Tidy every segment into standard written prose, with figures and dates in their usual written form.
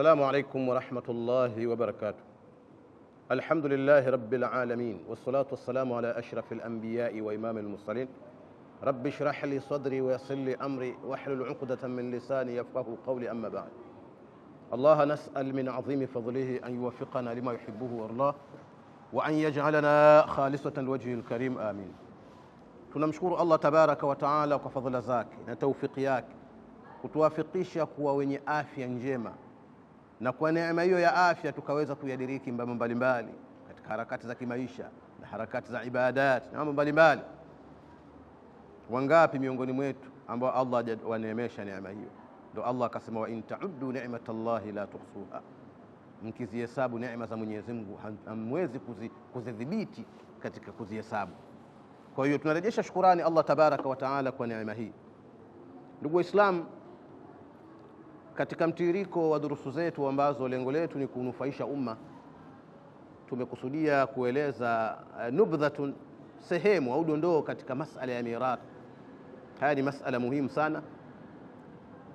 السلام عليكم ورحمة الله وبركاته. الحمد لله رب العالمين، والصلاة والسلام على أشرف الأنبياء وإمام المرسلين. رب اشرح لي صدري ويسر لي أمري واحلل عقدة من لساني يفقهوا قولي. أما بعد، الله نسأل من عظيم فضله أن يوفقنا لما يحبه ويرضاه وأن يجعلنا خالصة لوجهه الكريم، آمين. Tunamshukuru Allah tabaraka wa taala kwa fadhila zake na taufiki yake kutuwafikisha kuwa wenye afya njema, na kwa neema hiyo ya afya tukaweza kuyadiriki mambo mbalimbali katika harakati za kimaisha na harakati za ibadat na mambo mbalimbali. Wangapi miongoni mwetu ambao Allah waneemesha neema hiyo? Ndio Allah akasema, wa in ta'uddu ni'matallahi la tuhsuha, mkizihesabu neema za Mwenyezi Mungu hamwezi kuzidhibiti katika kuzihesabu. Kwa hiyo tunarejesha shukrani Allah tabaraka wa taala kwa neema hii. Ndugu Waislamu, katika mtiririko wa durusu zetu ambazo lengo letu ni kunufaisha umma, tumekusudia kueleza nubdhatun, sehemu au dondoo katika masala ya mirathi. Haya ni masala muhimu sana.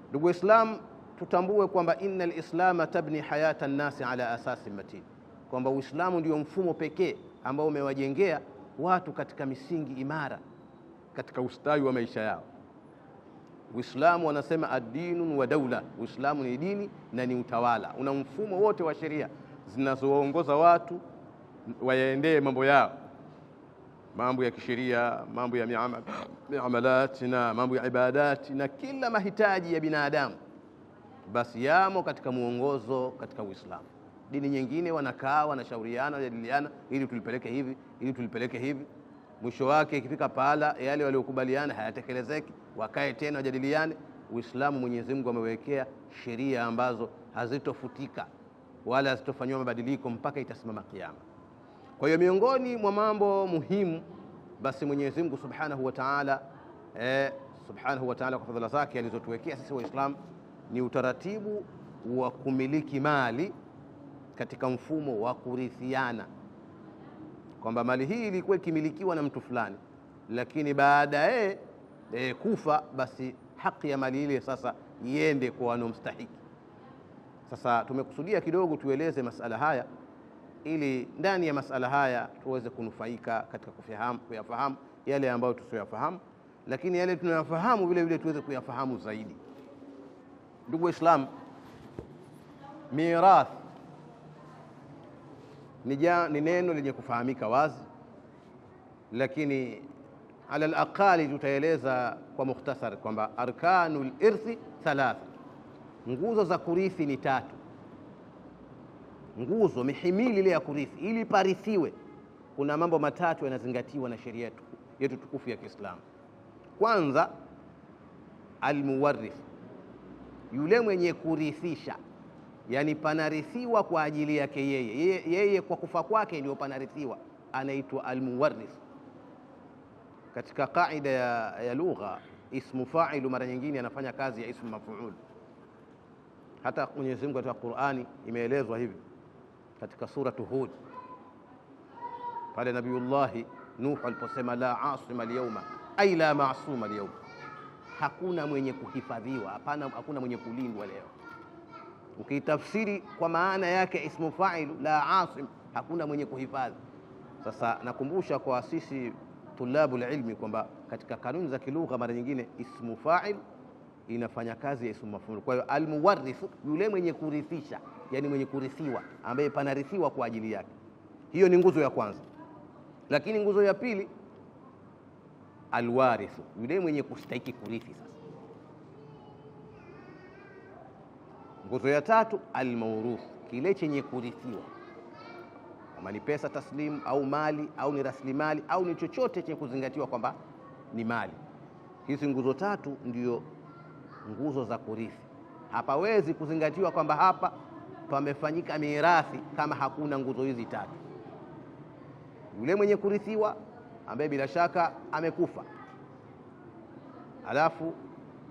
Ndugu Waislamu, tutambue kwamba innal islama tabni hayata nnasi ala asasi matin, kwamba Uislamu ndio mfumo pekee ambao umewajengea watu katika misingi imara katika ustawi wa maisha yao. Uislamu wanasema ad-dinu wa daula, Uislamu ni dini na ni utawala, una mfumo wote wa sheria zinazoongoza watu wayaendee mambo yao, mambo ya kisheria, mambo ya miamalati na mambo ya ibadati na kila mahitaji ya binadamu, basi yamo katika muongozo katika Uislamu. Dini nyingine wanakaa wanashauriana, wanajadiliana, ili tulipeleke hivi, ili tulipeleke hivi. Mwisho wake ikifika pahala yale waliokubaliana hayatekelezeki, wakae tena wajadiliane. Uislamu Mwenyezi Mungu amewekea sheria ambazo hazitofutika wala hazitofanywa mabadiliko mpaka itasimama kiyama. Kwa hiyo miongoni mwa mambo muhimu basi Mwenyezi Mungu Subhanahu wa Ta'ala kwa fadhila zake alizotuwekea sisi Waislamu ni utaratibu wa kumiliki mali katika mfumo wa kurithiana, kwamba mali hii ilikuwa ikimilikiwa na mtu fulani, lakini baadaye kufa, basi haki ya mali ile sasa iende kwa wanaomstahiki. Sasa tumekusudia kidogo tueleze masala haya, ili ndani ya masala haya tuweze kunufaika katika kuyafahamu yale ambayo tusiyoyafahamu, lakini yale tunayofahamu vile vile tuweze kuyafahamu zaidi. Ndugu Waislamu, mirath ni neno lenye kufahamika wazi, lakini ala al-aqali tutaeleza kwa mukhtasar kwamba arkanul irthi thalatha, nguzo za kurithi ni tatu. Nguzo mihimili ile ya kurithi, ili parithiwe, kuna mambo matatu yanazingatiwa na sheria yetu tukufu ya Kiislamu. Kwanza, almuwarrith, yule mwenye kurithisha, yani panarithiwa kwa ajili yake yeye kwa kufa kwake ndio panarithiwa, anaitwa almuwarrith. Katika kaida ya lugha, ismu fa'il mara nyingine anafanya kazi ya ismu maf'ul. Hata Mwenyezi Mungu katika Qur'ani imeelezwa hivi katika suratu Hud, pale Nabiyullah Nuh aliposema la asima al-yawma, ay la ma'suma al-yawma, hakuna mwenye kuhifadhiwa, hakuna mwenye kulindwa leo. Ukitafsiri kwa maana yake ismu fa'il la asim, hakuna mwenye kuhifadhi. Sasa nakumbusha kwa sisi tulabul ilmi kwamba katika kanuni za kilugha mara nyingine ismu fa'il inafanya kazi ya ismu maf'ul. Kwa hiyo almuwarrith, yule mwenye kurithisha, yani mwenye kurithiwa, ambaye panarithiwa kwa ajili yake. Hiyo ni nguzo ya kwanza. Lakini nguzo ya pili, alwarith, yule mwenye kustahiki kurithi. Sasa nguzo ya tatu, almawruth, kile chenye kurithiwa, kama ni pesa taslimu au mali au ni rasilimali au ni chochote chenye kuzingatiwa kwamba ni mali. Hizi nguzo tatu ndio nguzo za kurithi. Hapawezi kuzingatiwa kwamba hapa pamefanyika mirathi kama hakuna nguzo hizi tatu. Yule mwenye kurithiwa ambaye bila shaka amekufa, alafu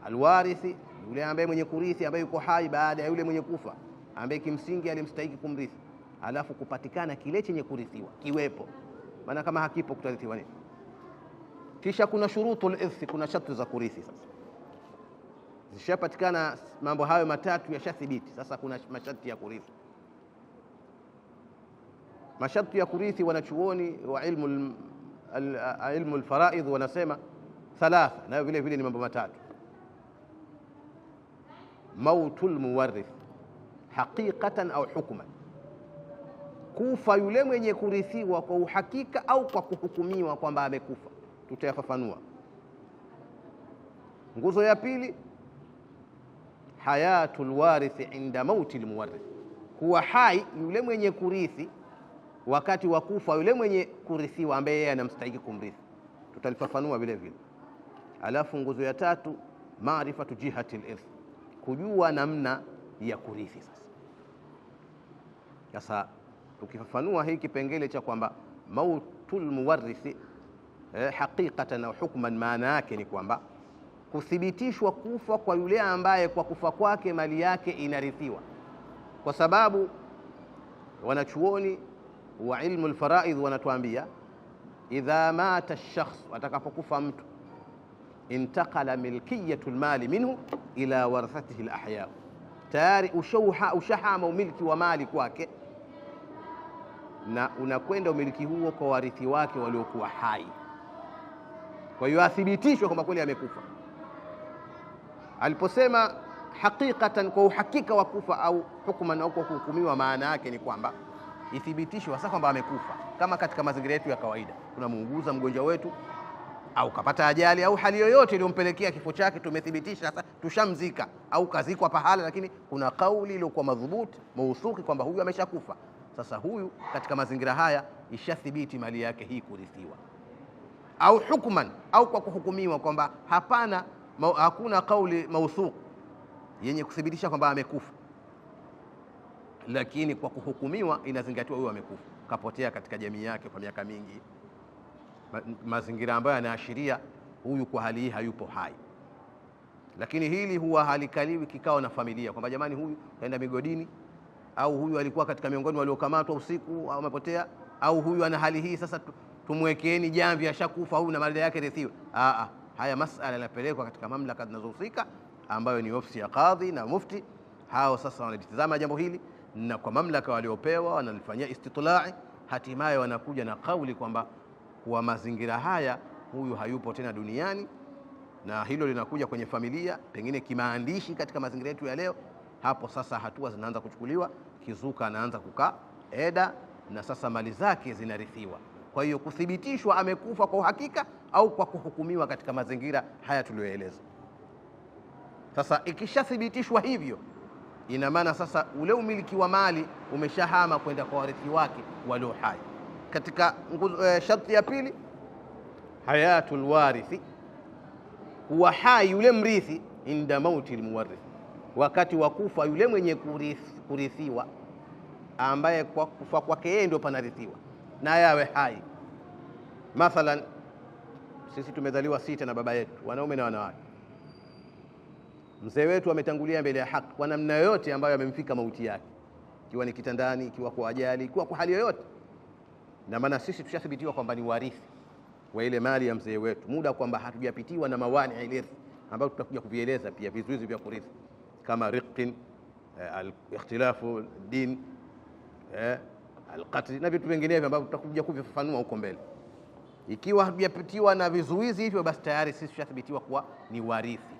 alwarithi, yule ambaye mwenye kurithi ambaye yuko hai baada ya yule mwenye kufa, ambaye kimsingi alimstahiki kumrithi, alafu kupatikana kile chenye kurithiwa kiwepo, maana kama hakipo kutarithiwa nini? Kisha kuna shurutul irthi, kuna sharti za kurithi. Sasa Zishapatikana mambo hayo matatu yashathibiti, sasa kuna masharti ya kurithi. Masharti ya kurithi wanachuoni wa ilmu al-faraidh wanasema thalatha, nayo vile vile ni mambo matatu. Mautul muwarrith haqiqatan au hukman, kufa yule mwenye kurithiwa kwa uhakika au kwa kuhukumiwa kwamba amekufa. Tutayafafanua. Nguzo ya pili, hayatul warithi inda mautil muwarrith, kuwa hai yule mwenye kurithi wakati wa kufa yule mwenye kurithiwa ambaye yeye anamstahili kumrithi. Tutalifafanua vile vile. Alafu nguzo ya tatu, maarifatu jihatil irth, kujua namna ya kurithi. Sasa tukifafanua hii kipengele cha kwamba mautul muwarrithi haqiqatan au hukman, maana yake ni kwamba kuthibitishwa kufa kwa yule ambaye kwa kufa kwake mali yake inarithiwa, kwa sababu wanachuoni wa ilmu al-faraidh wanatuambia idha mata ash-shakhs, atakapokufa mtu, intakala milkiyatu al-mali minhu ila warathatihi al-ahya, tayari ushahama umiliki wa mali kwake na unakwenda umiliki huo kwa warithi wake waliokuwa hai. Kwa hiyo athibitishwe kwamba kweli amekufa. Aliposema haqiqatan, kwa uhakika wa kufa, au hukman, au kwa kuhukumiwa, maana yake ni kwamba ithibitishwe hasa kwamba amekufa. Kama katika mazingira yetu ya kawaida, tunamuuguza mgonjwa wetu au kapata ajali au hali yoyote iliyompelekea kifo chake, tumethibitisha sasa, tushamzika au kazikwa pahala, lakini kuna kauli iliyokuwa madhubuti mauthuki kwamba huyu ameshakufa. Sasa huyu katika mazingira haya ishathibiti mali yake hii kurithiwa, au hukman, au kwa kuhukumiwa kwamba hakuna kauli mauthuq yenye kuthibitisha kwamba amekufa, lakini kwa kuhukumiwa inazingatiwa huyu amekufa, kapotea katika jamii yake kwa miaka mingi, mazingira ambayo yanaashiria huyu kwa hali hii hayupo hai. Lakini hili huwa halikaliwi kikao na familia kwamba jamani, huyu kaenda migodini, au huyu alikuwa katika miongoni waliokamatwa usiku au amepotea, au huyu ana hali hii, sasa tumwekeeni jamvi, ashakufa huyu na mali yake rithiwe. Haya masala yanapelekwa katika mamlaka zinazohusika ambayo ni ofisi ya kadhi na mufti. Hao sasa wanalitazama jambo hili, na kwa mamlaka waliopewa wanalifanyia istitlai, hatimaye wanakuja na kauli kwamba kwa mazingira haya huyu hayupo tena duniani, na hilo linakuja kwenye familia pengine kimaandishi katika mazingira yetu ya leo. Hapo sasa hatua zinaanza kuchukuliwa, kizuka anaanza kukaa eda, na sasa mali zake zinarithiwa. Kwa hiyo kuthibitishwa amekufa kwa uhakika au kwa kuhukumiwa katika mazingira haya tuliyoeleza. Sasa ikishathibitishwa hivyo, ina maana sasa ule umiliki wa mali umeshahama kwenda kwa warithi wake walio hai. Katika sharti ya pili, hayatul warithi, huwa hai yule mrithi inda mauti almuwarrith, wakati wa kufa yule mwenye kurithiwa, ambaye kwa kufa kwake yeye ndio panarithiwa na yawe hai. Mathalan, sisi tumezaliwa sita na baba yetu, wanaume na wanawake. Mzee wetu ametangulia mbele ya haki kwa namna yoyote ambayo amemfika mauti yake, ikiwa ni kitandani, ikiwa kwa ajali, ikiwa kwa hali yoyote, na maana sisi tushathibitiwa kwamba ni warithi wa ile mali ya mzee wetu, muda kwamba hatujapitiwa na mawani ilirth ambayo tutakuja kuvieleza pia, vizuizi vya kurithi kama riqin, al-ikhtilafu din, al-qatl na vitu vinginevyo ambavyo tutakuja kuvifafanua huko mbele. Ikiwa hatujapitiwa na vizuizi hivyo, basi tayari sisi tushathibitiwa kuwa ni warithi.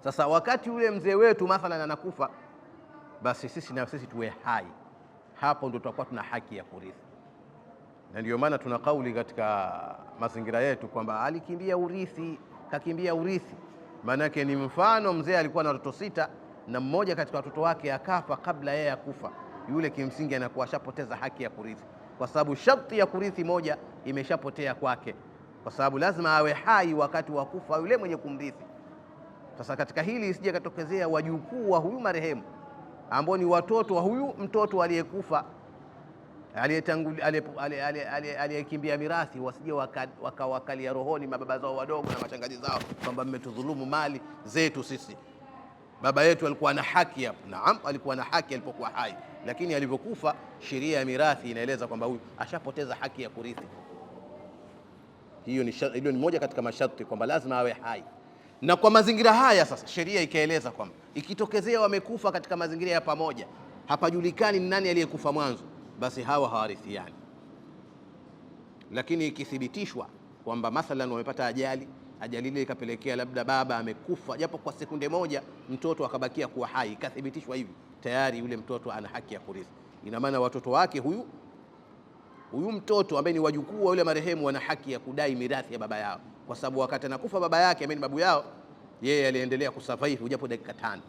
Sasa wakati ule mzee wetu mathalan anakufa, basi sisi na sisi tuwe hai, hapo ndio tutakuwa tuna haki ya kurithi. Na ndio maana tuna kauli katika mazingira yetu kwamba alikimbia urithi, kakimbia urithi. Maana yake ni mfano mzee alikuwa na watoto sita na mmoja katika watoto wake akafa kabla yeye ya kufa, yule kimsingi anakuwa ashapoteza haki ya kurithi, kwa sababu sharti ya kurithi moja imeshapotea kwake, kwa sababu lazima awe hai wakati wa kufa yule mwenye kumrithi. Sasa katika hili isije katokezea wajukuu wa huyu marehemu ambao ni watoto wa huyu mtoto aliyekufa, aliyekimbia mirathi, wasije wakawakalia rohoni mababa zao wadogo na mashangazi zao kwamba mmetudhulumu mali zetu sisi. Baba yetu alikuwa na haki hapo. Naam, alikuwa na haki alipokuwa hai, lakini alipokufa sheria ya mirathi inaeleza kwamba huyu ashapoteza haki ya kurithi. Hiyo ni moja katika masharti kwamba lazima awe hai. Na kwa mazingira haya sasa sheria ikaeleza kwamba ikitokezea wamekufa katika mazingira ya pamoja, hapajulikani ni nani aliyekufa mwanzo, basi hawa hawarithiani. Lakini ikithibitishwa kwamba mathalan wamepata ajali ile ikapelekea labda baba amekufa japo kwa sekunde moja, mtoto akabakia kuwa hai, ikathibitishwa hivi, tayari yule mtoto ana haki ya kurithi. Ina maana watoto wake huyu mtoto ambaye ni wajukuu wa yule marehemu wana haki ya kudai mirathi ya baba yao, kwa sababu wakati anakufa baba yake ambaye ni babu yao, yeye aliendelea kusurvive japo dakika 5.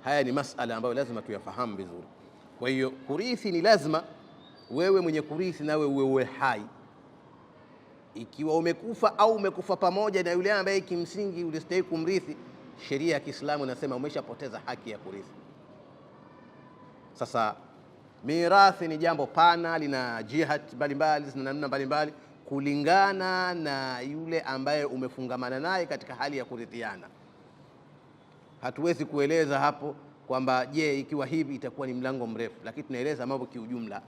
Haya ni masala ambayo lazima tuyafahamu vizuri. Kwa hiyo kurithi ni lazima wewe mwenye kurithi nawe uwe hai. Ikiwa umekufa au umekufa pamoja na yule ambaye kimsingi ulistahili kumrithi, sheria ya Kiislamu inasema umeshapoteza haki ya kurithi. Sasa mirathi ni jambo pana, lina jihat mbalimbali, zina namna mbalimbali kulingana na yule ambaye umefungamana naye katika hali ya kurithiana. Hatuwezi kueleza hapo kwamba je, ikiwa hivi itakuwa ni mlango mrefu, lakini tunaeleza mambo kiujumla.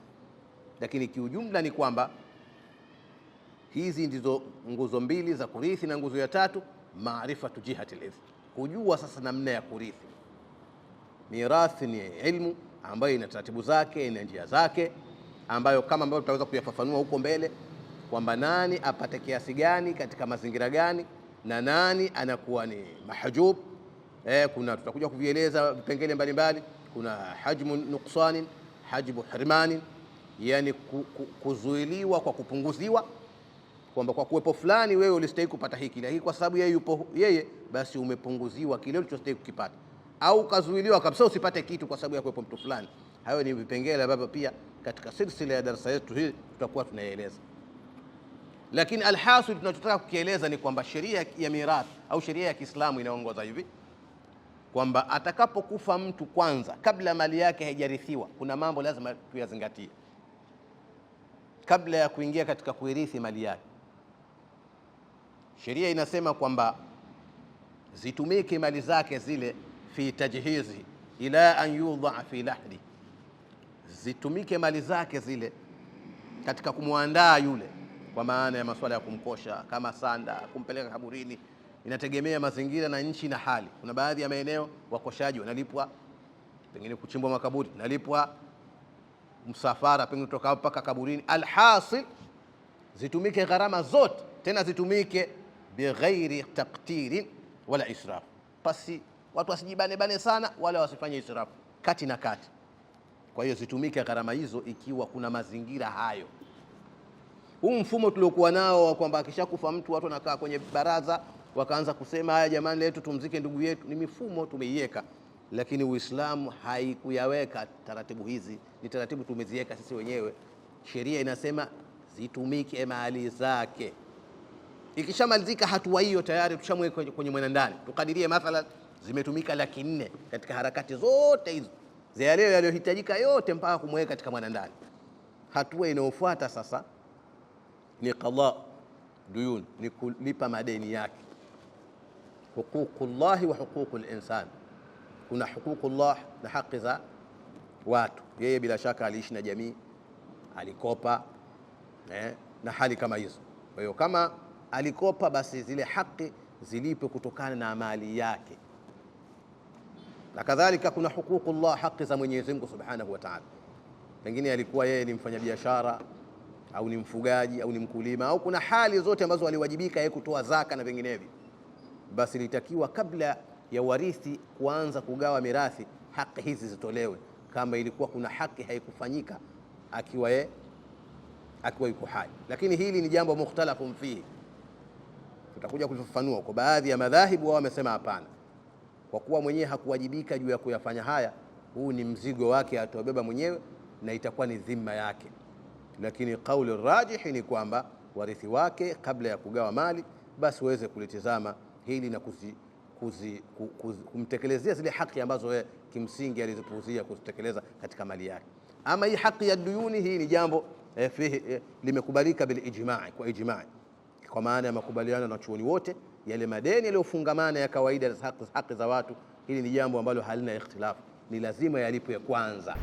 Lakini kiujumla ni kwamba hizi ndizo nguzo mbili za kurithi, na nguzo ya tatu maarifatu jihatil irth, kujua sasa namna ya kurithi. Mirathi ni ilmu ambayo ina taratibu zake, ina njia zake, ambayo kama ambavyo tutaweza kuyafafanua huko mbele kwamba nani apate kiasi gani katika mazingira gani na nani anakuwa ni mahjub. Kuna tutakuja kuvieleza vipengele mbalimbali. Kuna hajmu nuqsanin, hajbu hirmanin, yani kuzuiliwa kwa kupunguziwa, kwamba kwa kuwepo fulani wewe ulistahili kupata hiki, lakini kwa sababu yeye yupo yeye, basi umepunguziwa kile ulichostahili kukipata, au kazuiliwa kabisa usipate kitu kwa sababu ya kuwepo mtu fulani. Hayo ni vipengele ambavyo pia katika silsila ya darasa yetu hii tutakuwa tunaeleza. Lakini alhasil tunachotaka kukieleza ni kwamba sheria ya mirathi au sheria ya Kiislamu inaongoza hivi kwamba atakapokufa mtu, kwanza kabla mali yake haijarithiwa, kuna mambo lazima tuyazingatie kabla ya kuingia katika kuirithi mali yake. Sheria inasema kwamba zitumike mali zake zile fi tajhizi ila an yudha fi lahdi, zitumike mali zake zile katika kumwandaa yule, kwa maana ya masuala ya kumkosha kama sanda, kumpeleka kaburini. Inategemea mazingira na nchi na hali. Kuna baadhi ya maeneo wakoshaji wanalipwa, pengine kuchimbwa makaburi nalipwa, msafara pengine kutoka hapa mpaka kaburini. Alhasil zitumike gharama zote, tena zitumike bighairi taqtirin wala israf, pasi watu wasijibane sana wala wasifanye israf, kati na kati. Kwa hiyo zitumike gharama hizo ikiwa kuna mazingira hayo. Huu mfumo tuliokuwa nao kwamba akishakufa mtu watu wanakaa kwenye baraza wakaanza kusema haya, jamani letu tumzike ndugu yetu, ni mifumo tumeiweka, lakini Uislamu haikuyaweka taratibu hizi, ni taratibu tumeziweka sisi wenyewe. Sheria inasema zitumike mali zake. Ikishamalizika hatua hiyo, tayari tushamweka kwenye mwanandani. Tukadirie mathalan zimetumika 400,000 katika harakati zote hizo za yale yaliyohitajika yote mpaka kumweka katika mwanandani. Hatua inayofuata sasa ni qada duyun, ni kulipa madeni yake, huququllahi wa huququl insan. Kuna huququllah na haki za watu. Yeye bila shaka aliishi na jamii, alikopa na hali kama hizo. Kwa hiyo kama alikopa, basi zile haki zilipe kutokana na mali yake. Na kadhalika kuna huququllah, haki za Mwenyezi Mungu Subhanahu wa Ta'ala. Pengine alikuwa yeye ni mfanyabiashara au ni mfugaji au ni mkulima, au kuna hali zote ambazo aliwajibika yeye kutoa zaka na vinginevyo, basi litakiwa kabla ya warithi kuanza kugawa mirathi, haki hizi zitolewe, kama ilikuwa kuna haki haikufanyika akiwa yuko hai. Lakini hili ni jambo mukhtalafun fihi, tutakuja kulifafanua. Kwa baadhi ya madhahibu wao wamesema hapana, kwa kuwa mwenyewe hakuwajibika juu ya kuyafanya haya, huu ni mzigo wake atobeba mwenyewe na itakuwa ni dhima yake. Lakini kauli rajihi ni kwamba warithi wake kabla ya kugawa mali, basi waweze kulitizama hili na kumtekelezea zile haki ambazo yeye kimsingi alizipuuzia kuzitekeleza katika mali yake. Ama hii haki ya duyuni, hii ni jambo limekubalika bil ijma'i, kwa ijma'i, kwa maana ya makubaliano na chuoni wote. Yale madeni yaliyofungamana ya kawaida haki za watu, hili ni jambo ambalo halina ikhtilafu, ni lazima yalipwe kwanza.